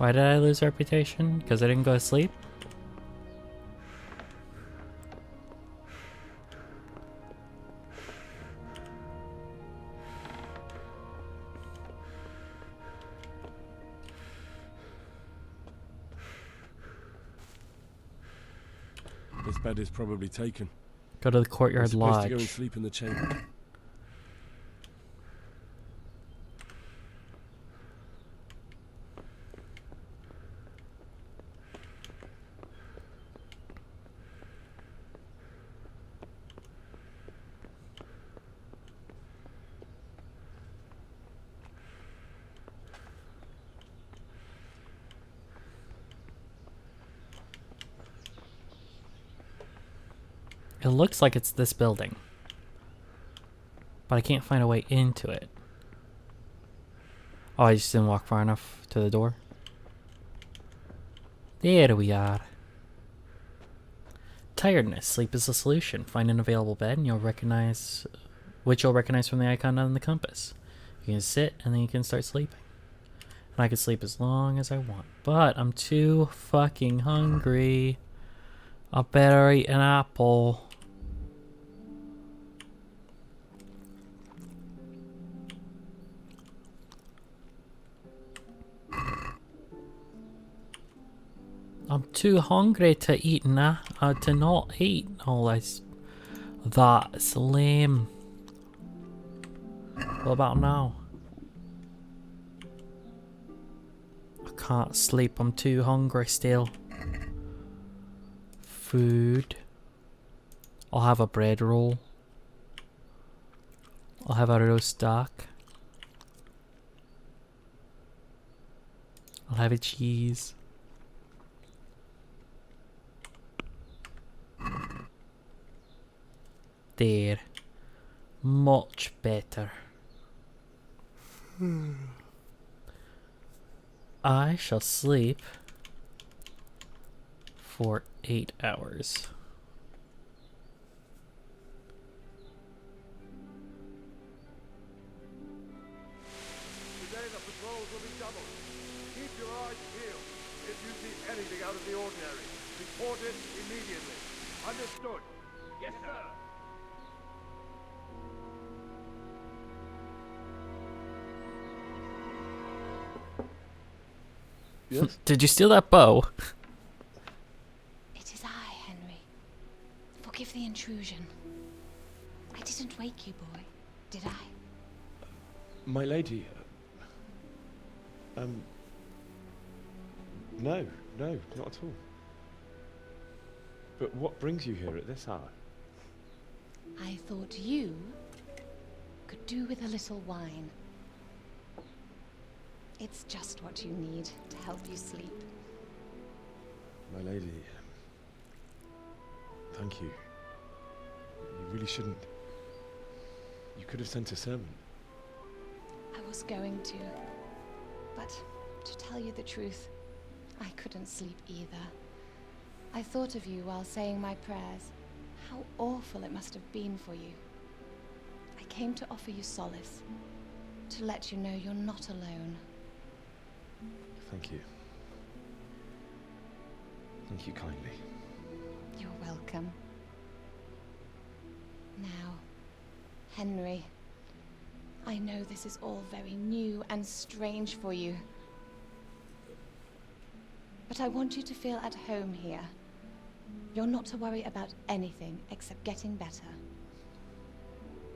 Why did I lose reputation? Because I didn't go to sleep? This bed is probably taken. Go to the We're courtyard supposed to go and lodge. sleep in the chamber. It looks like it's this building. But I can't find a way into it. Oh, I just didn't walk far enough to the door. There we are. Tiredness. Sleep is the solution. Find an available bed and you'll recognize from the icon on the compass. You can sit and then you can start sleeping. And I can sleep as long as I want. But I'm too fucking hungry. I better eat an apple. I'm too hungry to eat now. To not eat. Oh, that's lame. What about now? I can't sleep. I'm too hungry still. Food. I'll have a bread roll. I'll have a roast duck. I'll have a cheese. There. Much better. I shall sleep for 8 hours. Today the patrols will be doubled. Keep your eyes peeled. If you see anything out of the ordinary, report it immediately. Understood? Yes, sir. Yes? Did you steal that bow? It is I, Henry. Forgive the intrusion. I didn't wake you, boy, did I? My lady. No, not at all. But what brings you here at this hour? I thought you could do with a little wine. It's just what you need to help you sleep. My lady. Thank you. You really shouldn't. You could have sent a servant. I was going to, but to tell you the truth, I couldn't sleep either. I thought of you while saying my prayers. How awful it must have been for you. I came to offer you solace, to let you know you're not alone. Thank you. Thank you kindly. You're welcome. Now, Henry, I know this is all very new and strange for you. But I want you to feel at home here. You're not to worry about anything except getting better.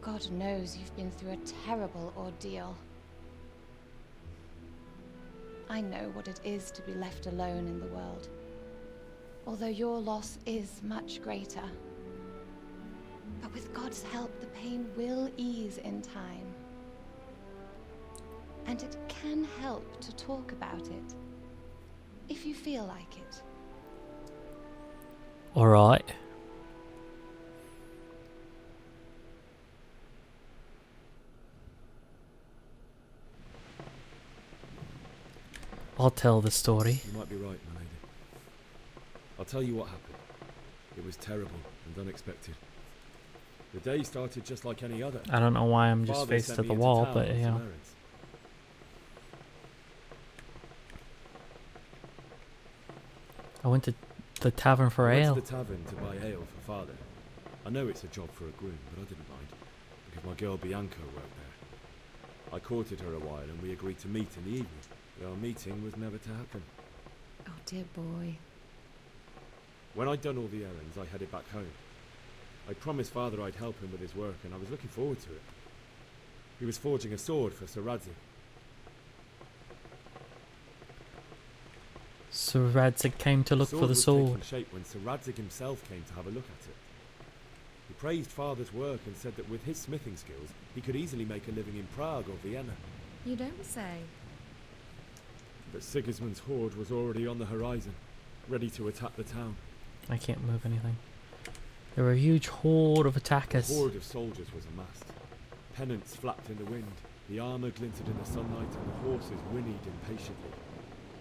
God knows you've been through a terrible ordeal. I know what it is to be left alone in the world, although your loss is much greater. But with God's help, the pain will ease in time. And it can help to talk about it, if you feel like it. Alright. I'll tell the story. You might be right, my lady. I'll tell you what happened. It was terrible and unexpected. The day started just like any other. I don't know why I'm just Father faced sent to me the into wall, town but on you some know. errands. I went to the tavern for I went ale. to the tavern to buy ale for father. I know it's a job for a groom, but I didn't mind, because my girl Bianca worked there. I courted her a while and we agreed to meet in the evening, but our meeting was never to happen. Oh, dear boy. When I'd done all the errands, I headed back home. I promised father I'd help him with his work, and I was looking forward to it. He was forging a sword for Sir Radzig. Sir Radzig came to look for the was sword. taking shape when Sir Radzig himself came to have a look at it. He praised father's work and said that with his smithing skills, he could easily make a living in Prague or Vienna. You don't say. But Sigismund's horde was already on the horizon, ready to attack the town. I can't move anything. There were a huge horde of A attackers. horde of soldiers was amassed. Pennants flapped in the wind, the armour glinted in the sunlight, and the horses whinnied impatiently.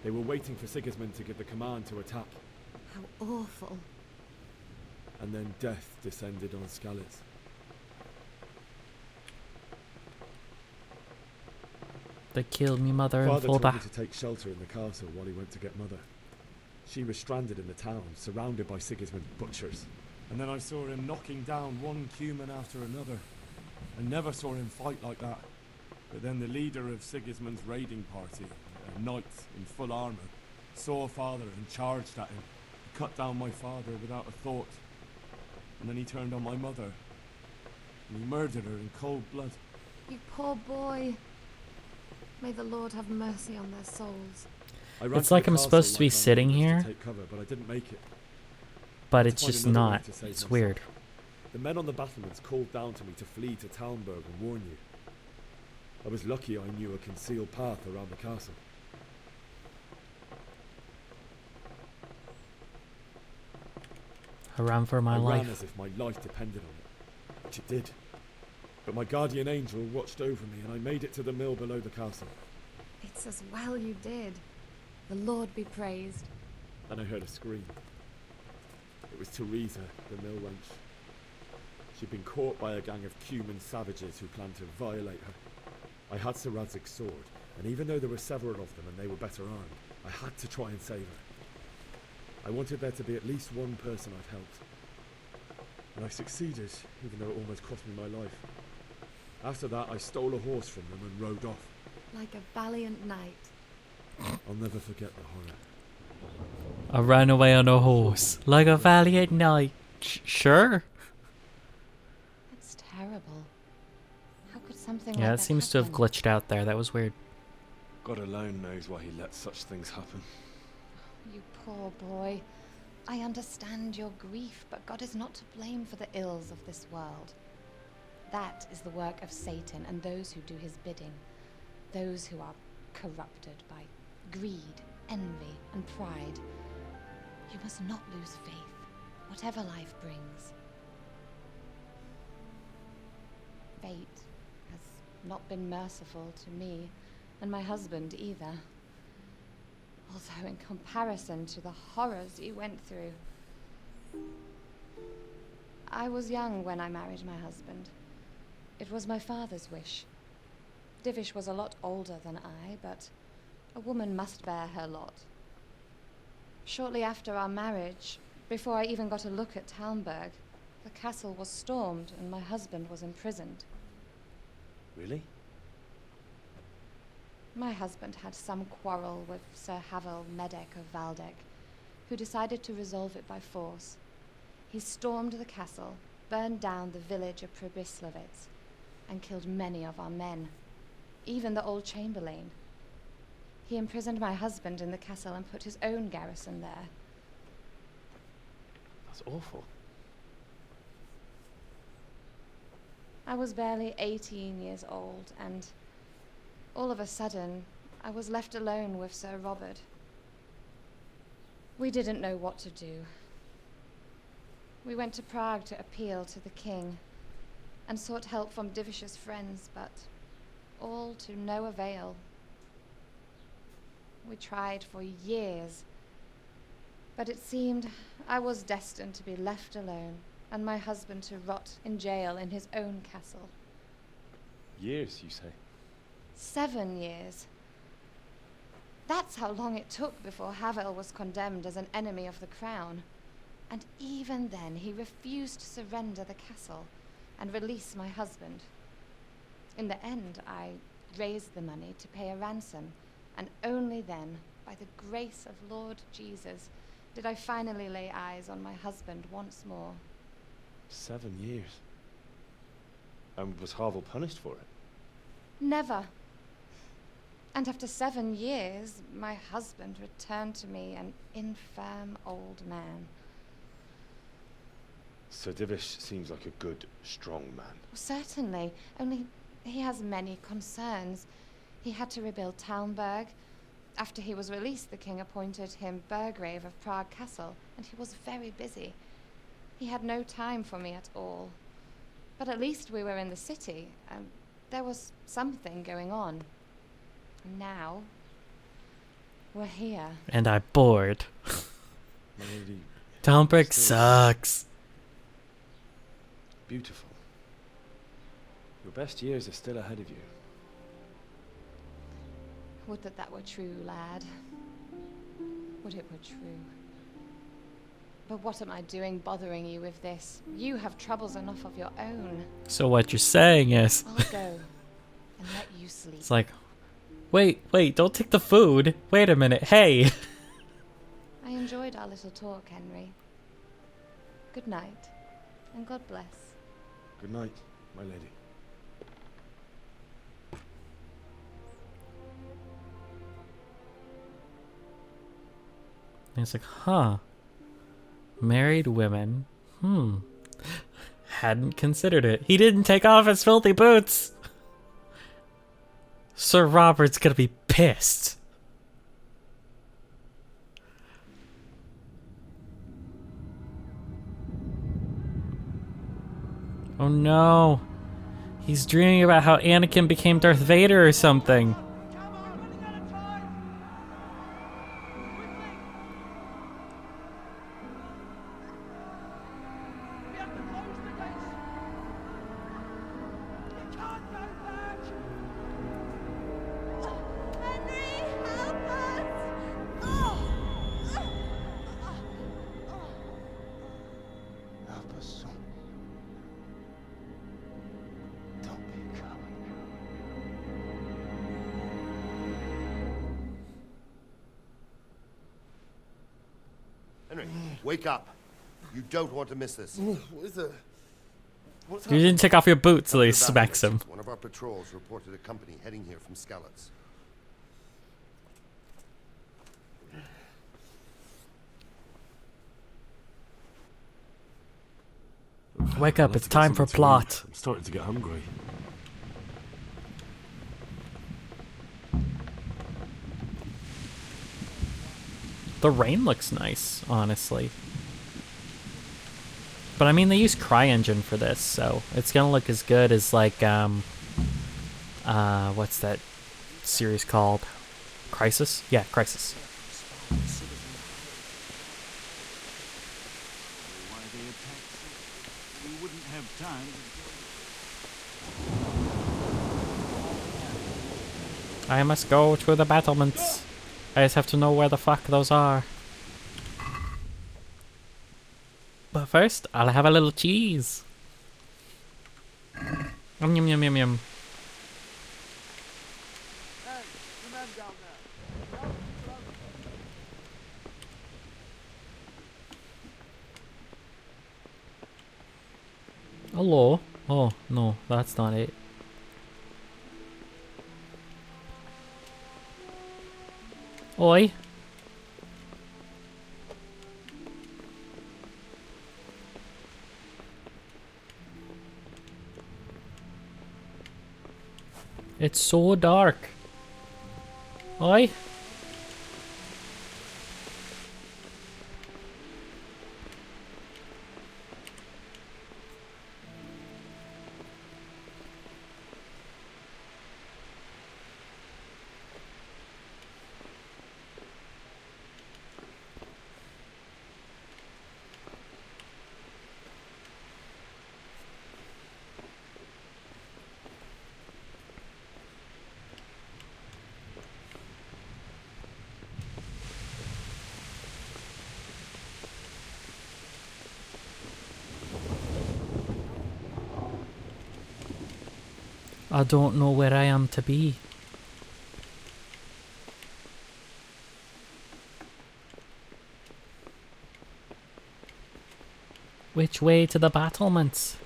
They were waiting for Sigismund to give the command to attack, How awful. and then death descended on Skalitz. They killed me mother and Father fall told me back. to take shelter in the castle while he went to get mother. She was stranded in the town, surrounded by Sigismund's butchers. And then I saw him knocking down one Cuman after another. I never saw him fight like that. But then the leader of Sigismund's raiding party, a knight in full armour, saw father and charged at him. He cut down my father without a thought. And then he turned on my mother. And he murdered her in cold blood. You poor boy. May the Lord have mercy on their souls. I ran It's to like the I'm castle supposed to be like I sitting was to here. take cover, but I didn't make it. But to it's find just another way not. to save It's myself. weird. The men on the battlements called down to me to flee to Talmberg and warn you. I was lucky I knew a concealed path around the castle. I ran for my I ran life. as if my life depended on it, which it did. But my guardian angel watched over me and I made it to the mill below the castle. It's as well you did. The Lord be praised. Then I heard a scream. It was Teresa, the mill wench. She'd been caught by a gang of Cuman savages who planned to violate her. I had Sir Radzig's sword, and even though there were several of them and they were better armed, I had to try and save her. I wanted there to be at least one person I'd helped. And I succeeded, even though it almost cost me my life. After that, I stole a horse from them and rode off. Like a valiant knight. I'll never forget the horror. I ran away on a horse. Like a valiant knight. Sure. That's terrible. How could something Yeah, like it that seems to have happen? glitched out there. That was weird. God alone knows why he let such things happen. You poor boy. I understand your grief, but God is not to blame for the ills of this world. That is the work of Satan and those who do his bidding. Those who are corrupted by greed, envy, and pride. You must not lose faith, whatever life brings. Fate has not been merciful to me, and my husband either. Although in comparison to the horrors you went through. I was young when I married my husband. It was my father's wish. Divish was a lot older than I, but a woman must bear her lot. Shortly after our marriage, before I even got a look at Talmberg, the castle was stormed and my husband was imprisoned. Really? My husband had some quarrel with Sir Havel Medek of Valdek, who decided to resolve it by force. He stormed the castle, burned down the village of Pribyslavitz, and killed many of our men, even the old chamberlain. He imprisoned my husband in the castle and put his own garrison there. That's awful. I was barely 18 years old, and all of a sudden, I was left alone with Sir Robert. We didn't know what to do. We went to Prague to appeal to the king, and sought help from Divish's friends, but all to no avail. We tried for years, but it seemed I was destined to be left alone, and my husband to rot in jail in his own castle. Years, you say? 7 years. That's how long it took before Havel was condemned as an enemy of the crown. And even then, he refused to surrender the castle and release my husband. In the end, I raised the money to pay a ransom, and only then, by the grace of Lord Jesus, did I finally lay eyes on my husband once more. 7 years. And was Havel punished for it? Never. And after 7 years, my husband returned to me an infirm old man. Sir Divish seems like a good, strong man. Certainly, only he has many concerns. He had to rebuild Talmberg. After he was released, the king appointed him Burgrave of Prague Castle, and he was very busy. He had no time for me at all. But at least we were in the city, and there was something going on. And now, we're here. And I'm bored. My lady, Talmberg Still- sucks. beautiful. Your best years are still ahead of you. Would that that were true, lad. Would it were true. But what am I doing bothering you with this? You have troubles enough of your own. So what you're saying is, I'll go and let you sleep. it's like, wait, don't take the food. Wait a minute, hey. I enjoyed our little talk, Henry. Good night, and God bless. Good night, my lady. And it's like, huh. Married women. Hadn't considered it. He didn't take off his filthy boots. Sir Robert's gonna be pissed. Oh no. He's dreaming about how Anakin became Darth Vader or something. Come on, we're running out of time! Quickly! We have to close the gates! You can't go back! Henry, help us! Help us, son. Don't be a coward. Henry, wake up. You don't want to miss this. What is it? What's You didn't take off your boots, so he After smacks him. One of our patrols reported a company heading here from Skalitz. Wake up, Let's it's get time for something to plot. eat. I'm starting to get hungry. The rain looks nice, honestly. But I mean, they use CryEngine for this, so it's gonna look as good as like what's that series called? Crisis? Yeah, Crisis. Why they attacked us. We wouldn't have time to I must go to the battlements. I just have to know where the fuck those are. But first, I'll have a little cheese. Yum yum yum yum yum. Hey, the men down there. Help people out. Hello? Oh, no, that's not it. Oi. It's so dark. Oi. I don't know where I am to be. Which way to the battlements?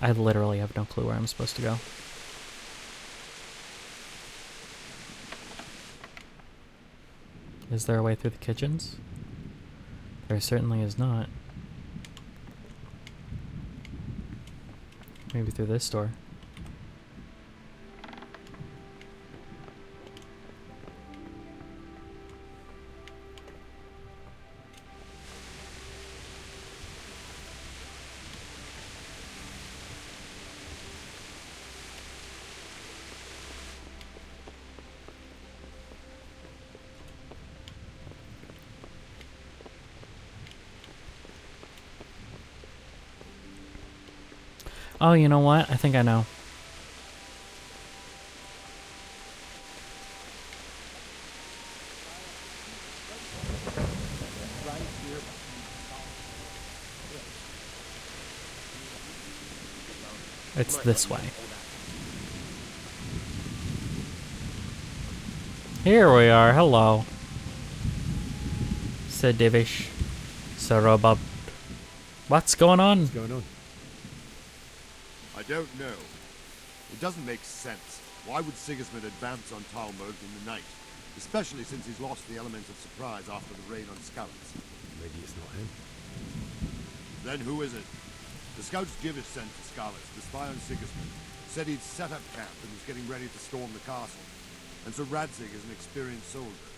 I literally have no clue where I'm supposed to go. Is there a way through the kitchens? There certainly is not. Maybe through this door. Oh, you know what? I think I know. It's this way. Here we are. Hello. Said Divish. Sarabab. What's going on? What's going on? I don't know. It doesn't make sense. Why would Sigismund advance on Talmud in the night? Especially since he's lost the element of surprise after the raid on Skalitz. Maybe it's not him. Then who is it? The scouts Divish sent to Skalitz to spy on Sigismund said he'd set up camp and was getting ready to storm the castle. And so Radzig is an experienced soldier.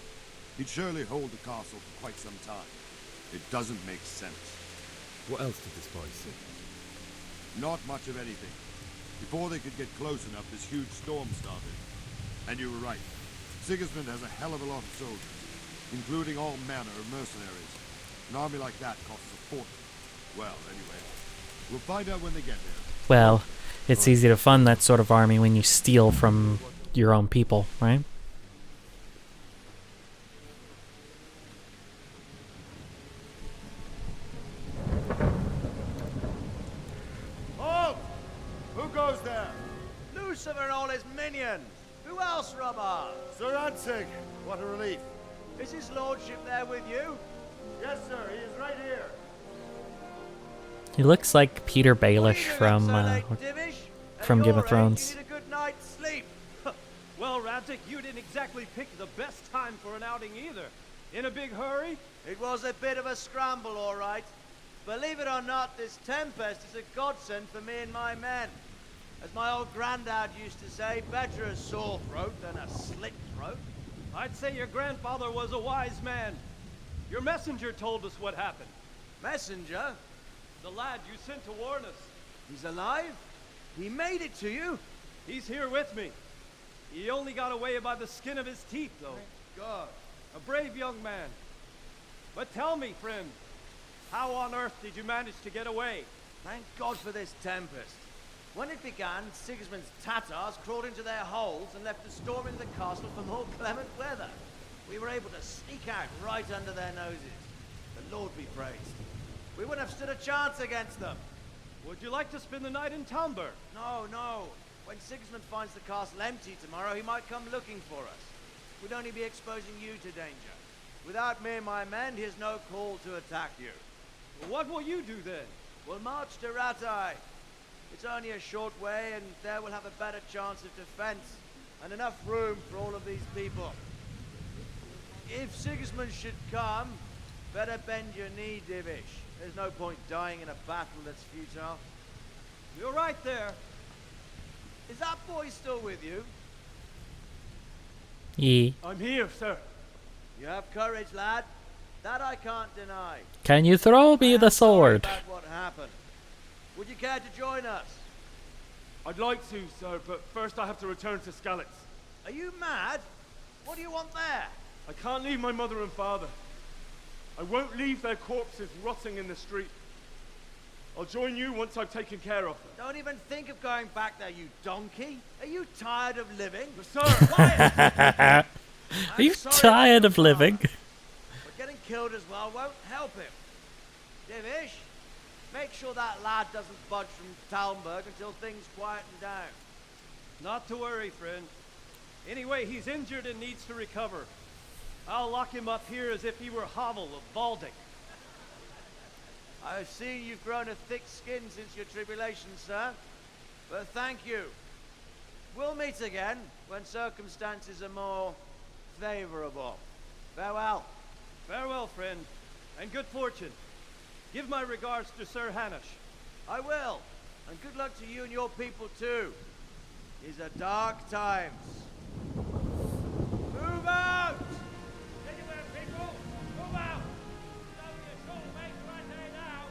He'd surely hold the castle for quite some time. It doesn't make sense. What else did the spies see? Not much of anything. Before they could get close enough, this huge storm started. And you were right. Sigismund has a hell of a lot of soldiers, including all manner of mercenaries. An army like that costs a fortune. Well, anyway, we'll find out when they get there. Well, it's easy to fund that sort of army when you steal from your own people, right? Halt! Who goes there? Lucifer and all his minions. Who else, Robber? Sir Radzig! What a relief. Is his lordship there with you? Yes, sir. He is right here. He looks like Peter Baelish from Game of Thrones. You need a good night's sleep. Well, Radzig, you didn't exactly pick the best time for an outing either. In a big hurry? It was a bit of a scramble, all right. Believe it or not, this tempest is a godsend for me and my men. As my old granddad used to say, better a sore throat than a slit throat. I'd say your grandfather was a wise man. Your messenger told us what happened. Messenger? The lad you sent to warn us. He's alive? He made it to you? He's here with me. He only got away by the skin of his teeth, though. Thank God. A brave young man. But tell me, friend, how on earth did you manage to get away? Thank God for this tempest. When it began, Sigismund's Tatars crawled into their holes and left us storming the castle for more clement weather. We were able to sneak out right under their noses. The Lord be praised. We wouldn't have stood a chance against them. Would you like to spend the night in Talmud? No, no. When Sigismund finds the castle empty tomorrow, he might come looking for us. We'd only be exposing you to danger. Without me and my men, he has no call to attack you. What will you do then? We'll march to Ratai. It's only a short way, and there we'll have a better chance of defense, and enough room for all of these people. If Sigismund should come, better bend your knee, Divish. There's no point dying in a battle that's futile. You're right there. Is that boy still with you? Yeah. I'm here, sir. You have courage, lad. That I can't deny. Can you throw me the sword? Sorry about what happened. Would you care to join us? I'd like to, sir, but first I have to return to Skalitz. Are you mad? What do you want there? I can't leave my mother and father. I won't leave their corpses rotting in the street. I'll join you once I've taken care of them. Don't even think of going back there, you donkey. Are you tired of living? Sir! Are you tired of living? But getting killed as well won't help him. Divish, make sure that lad doesn't budge from Talmberg until things quieten down. Not to worry, friend. Anyway, he's injured and needs to recover. I'll lock him up here as if he were Havel of Baldic. I see you've grown a thick skin since your tribulation, sir. But thank you. We'll meet again when circumstances are more favorable. Farewell. Farewell, friend, and good fortune. Give my regards to Sir Hanush. I will. And good luck to you and your people, too. These are dark times. Move out! Anywhere, people! Move out! It's only a short way to right there now.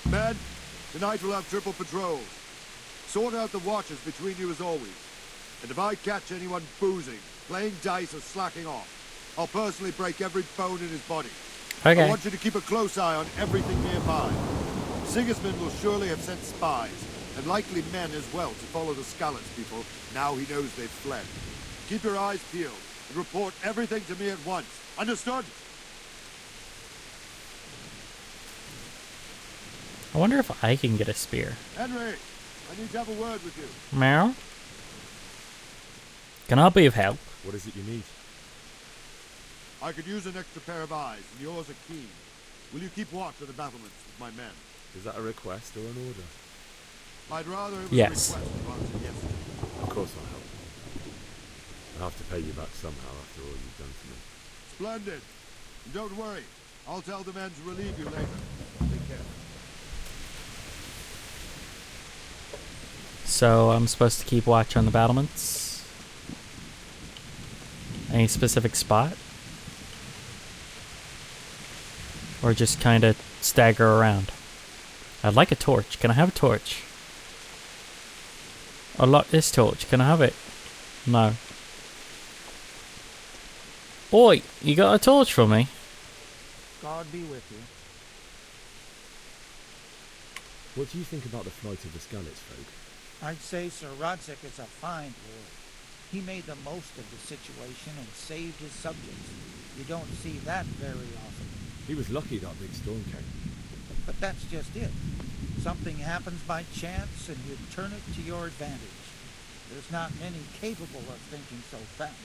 Men, tonight we'll have triple patrols. Sort out the watches between you as always. And if I catch anyone boozing, playing dice or slacking off, I'll personally break every bone in his body. Okay. I want you to keep a close eye on everything nearby. Sigismund will surely have sent spies, and likely men as well, to follow the Skalitz people now he knows they've fled. Keep your eyes peeled, and report everything to me at once. Understood? I wonder if I can get a spear. Henry, I need to have a word with you. Meow? Can I be of help? What is it you need? I could use an extra pair of eyes, and yours are keen. Will you keep watch of the battlements with my men? Is that a request or an order? I'd rather it was Yes. a request rather than yes. Of course I'll help. I'll have to pay you back somehow after all you've done for me. Splendid. And don't worry. I'll tell the men to relieve you later. Take care. So I'm supposed to keep watch on the battlements. Any specific spot? Or just kind of stagger around? I'd like a torch. Can I have a torch? I'd like this torch. Can I have it? No. Oi, you got a torch for me? God be with you. What do you think about the flight of the Skalitz folk? I'd say Sir Rodzik is a fine lord. He made the most of the situation and saved his subjects. You don't see that very often. He was lucky that big storm came. But that's just it. Something happens by chance and you turn it to your advantage. There's not many capable of thinking so fast.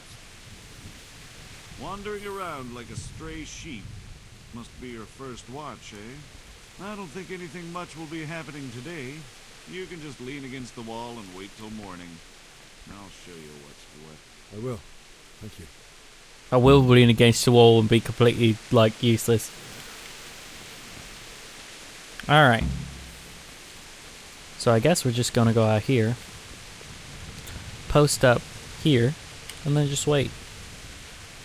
Wandering around like a stray sheep. Must be your first watch, eh? I don't think anything much will be happening today. You can just lean against the wall and wait till morning. I'll show you what's what. I will. Thank you. I will lean against the wall and be completely, like, useless. Alright. So I guess we're just gonna go out here. Post up here. And then just wait.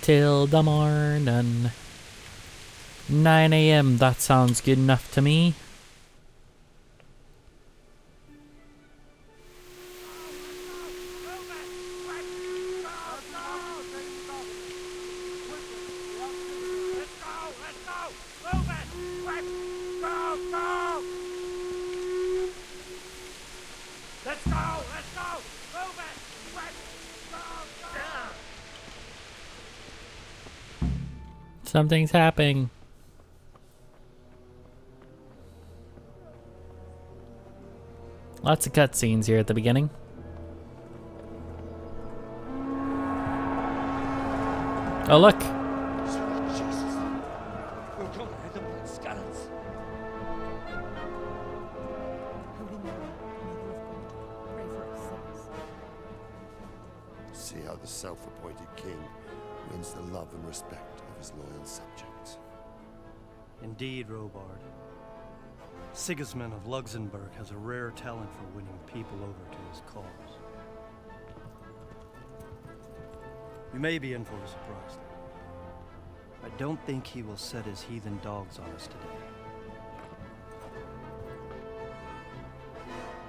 Till the morning. 9 AM, that sounds good enough to me. Something's happening. Lots of cutscenes here at the beginning. Oh, look. See how the self-appointed king wins the love and respect of his loyal subjects. Indeed, Robard. Sigismund of Luxembourg has a rare talent for winning people over to his cause. You may be in for a surprise, though. I don't think he will set his heathen dogs on us today.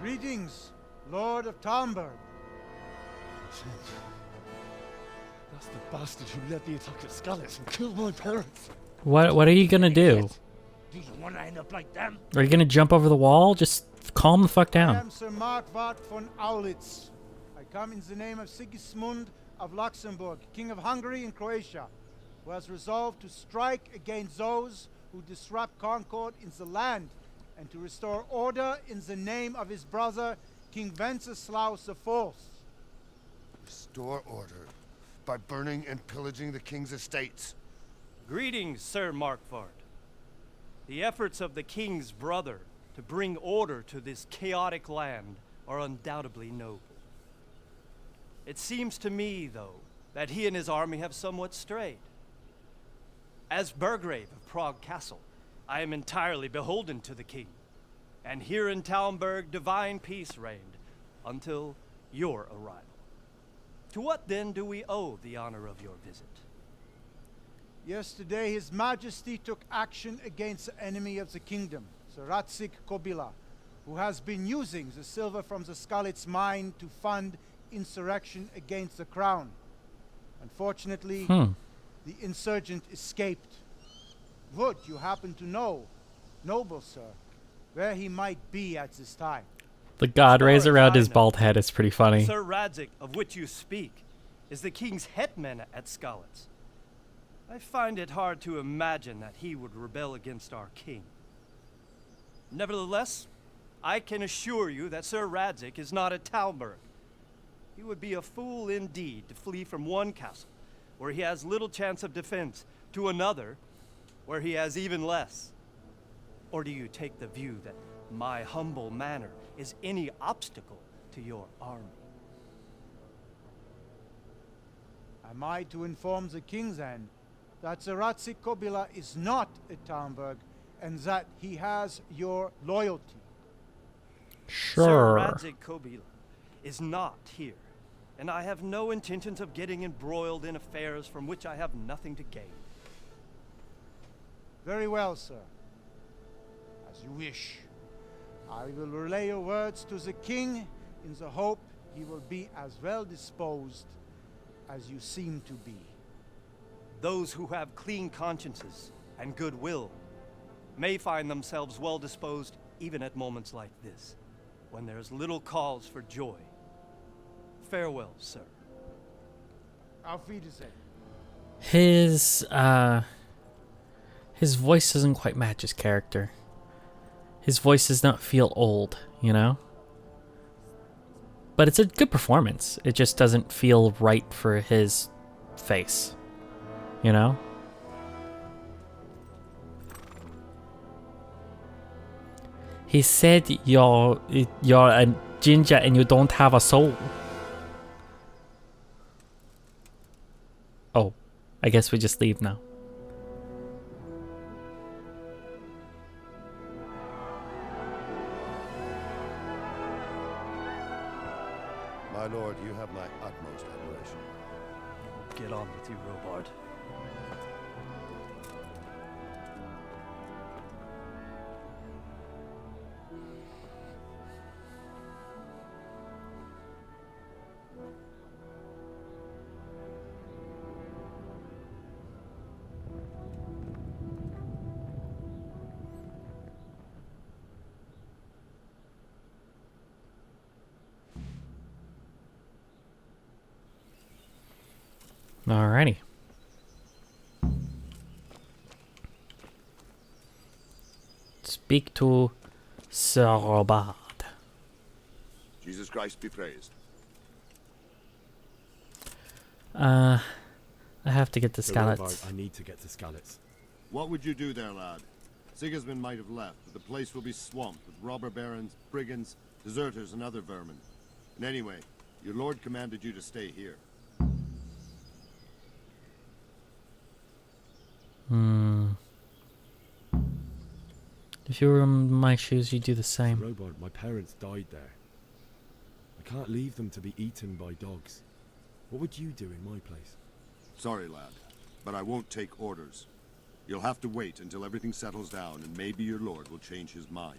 Greetings, Lord of Talmberg. That's the bastard who led the attack at Scarlet and killed my parents. What are you gonna do? Do you want to end up like them? Are you gonna jump over the wall? Just calm the fuck I down. am Sir Markwart von Aulitz. I come in the name of Sigismund of Luxembourg, King of Hungary and Croatia, who has resolved to strike against those who disrupt concord in the land and to restore order in the name of his brother, King Wenceslaus IV. Restore order by burning and pillaging the king's estates. Greetings, Sir Markwart. The efforts of the king's brother to bring order to this chaotic land are undoubtedly noble. It seems to me, though, that he and his army have somewhat strayed. As Burgrave of Prague Castle, I am entirely beholden to the king, and here in Talmberg divine peace reigned until your arrival. To what then do we owe the honor of your visit? Yesterday, His Majesty took action against the enemy of the kingdom, Sir Radzik Kobila, who has been using the silver from the Skalitz mine to fund insurrection against the crown. Unfortunately, the insurgent escaped. Would you happen to know, noble sir, where he might be at this time? The god rays around his know, bald head is pretty funny. Sir Radzik, of which you speak, is the king's hetman at Skalitz. I find it hard to imagine that he would rebel against our king. Nevertheless, I can assure you that Sir Radzik is not at Talmberg. He would be a fool indeed to flee from one castle, where he has little chance of defense, to another, where he has even less. Or do you take the view that my humble manner is any obstacle to your army? Am I to inform the king then that Sir Radzik Kobila is not at Talmberg and that he has your loyalty? Sure. Sir Radzik Kobila is not here, and I have no intentions of getting embroiled in affairs from which I have nothing to gain. Very well, sir. As you wish. I will relay your words to the king in the hope he will be as well disposed as you seem to be. Those who have clean consciences and goodwill may find themselves well disposed even at moments like this, when there's little cause for joy. Farewell, sir. Auf Wiedersehen. His voice doesn't quite match his character. His voice does not feel old, you know? But it's a good performance. It just doesn't feel right for his face, you know? He said you're a ginger and you don't have a soul. Oh, I guess we just leave now. My lord, you have my utmost admiration. Get on with you, Robard. Alrighty. Speak to Sir Robard. Jesus Christ be praised. I have to get to Sir Skalitz. Robard, I need to get to Skalitz. What would you do there, lad? Sigismund might have left, but the place will be swamped with robber barons, brigands, deserters, and other vermin. And anyway, your lord commanded you to stay here. If you were in my shoes, you'd do the same. Robard, my parents died there. I can't leave them to be eaten by dogs. What would you do in my place? Sorry, lad, but I won't take orders. You'll have to wait until everything settles down, and maybe your lord will change his mind.